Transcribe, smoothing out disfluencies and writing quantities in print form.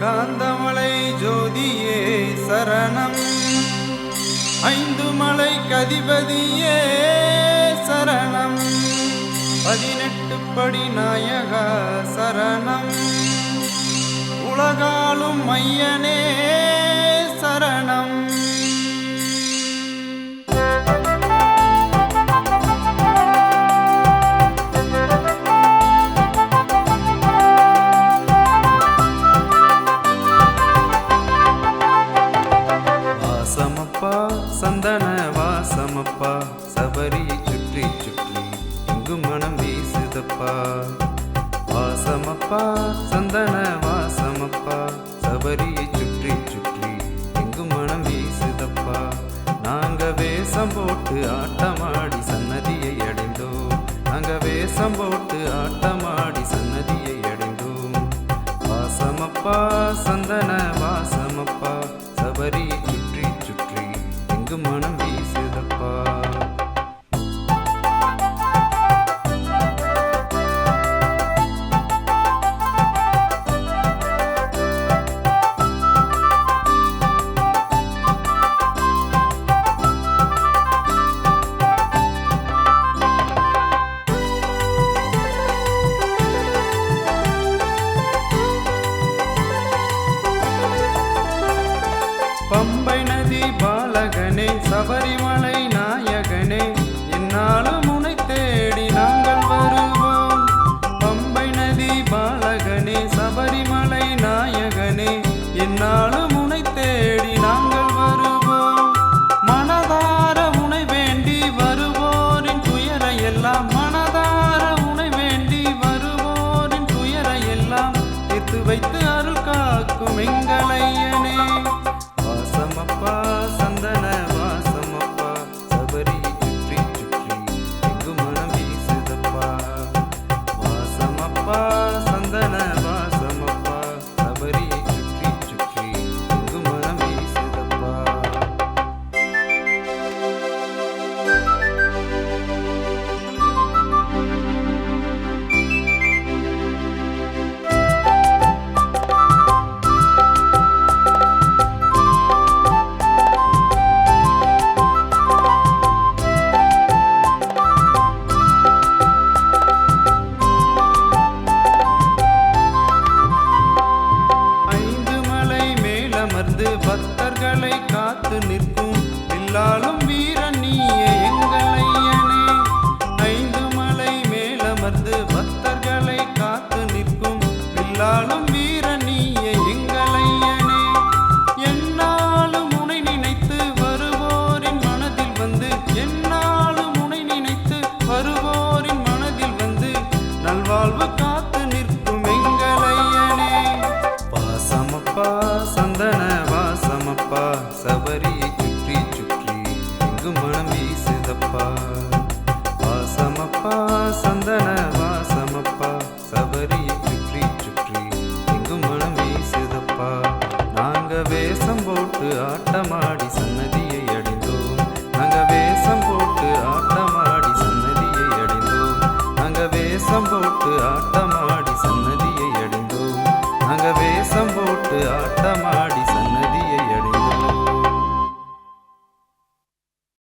காந்தமலை ஜோதியே சரணம், ஐந்து மலை கதிபதியே சரணம், 18 படி நாயகா சரணம், உலகாலும் மையனே சரணம். வாசமப்பா சந்தன வாசமப்பா, சபரியை சுற்றி சுற்றி எங்கும் மனம் வீசுதப்பா. வாசமப்பா சந்தன வாசமப்பா, சபரியை சுற்றி சுற்றி எங்கும் மனம் வீசுதப்பா. நாங்க வேஷம் போட்டு ஆட்டமாடி சன்னதியை அடைந்தோம், நாங்க வேஷம் போட்டு ஆட்டமாடி சன்னதியை அடைந்தோம். வாசமப்பா சந்தன வாசமப்பா, சபரியை சுற்றி சுற்றி எங்கும் மனம் வீசுதப்பா. பம்பை நதி பாலகனே சபரிமலை நாயகனே, என்னாலும் உனை தேடி நாங்கள் வருவோம். பம்பை நதி பாலகனே சபரிமலை நாயகனே, என்னாலும் உனை தேடி நாங்கள் வருவோம். மனதார உனை வேண்டி வருவோரின் துயரை எல்லாம், மனதார உனை வேண்டி வருவோரின் துயரை எல்லாம் தீர்த்து வைத்து அருள் காக்கும் எங்களையனே. வாசமப்பா சந்தன வாசமப்பா, சபரியை சுற்றி சுற்றி எங்கும் மனம் வீசுதப்பா. வாசமப்பா சந்தன வாசமப்பா, சபரியை சுற்றி சுற்றி எங்கும் மனம் வீசுதப்பா. பக்தர்களை காத்து நிற்கும் எல்லாலும் வீரன் நீயே எங்களையனே. 5 மலை மேலமர்ந்து பக்தர்களை காத்து நிற்கும் எல்லாலும் வீரன் நீயே எங்களையனே. என்னாலும் உனை நினைத்து வருவோரின் மனதில் வந்து, என்னாலும் உனை நினைத்து வருவோரின் மனதில் வந்து நல்வாழ்வு காத்து நிற்கும் எங்களையனே. வாசமப்பா சந்தன வாசமப்பா, சபரியை சுற்றி சுற்றி எங்கும் மனம் வீசுதப்பா. வாசமப்பா சந்தன வாசமப்பா, சபரியை சுற்றி சுற்றி எங்கும் மனம் வீசுதப்பா. நாங்க வேஷம் போட்டு ஆட்டமாடி சன்னதியை அடைந்தோம், நாங்க வேஷம் போட்டு ஆட்டமாடி சன்னதியை அடைந்தோம், நாங்க வேஷம் போட்டு ஆட்டமாடி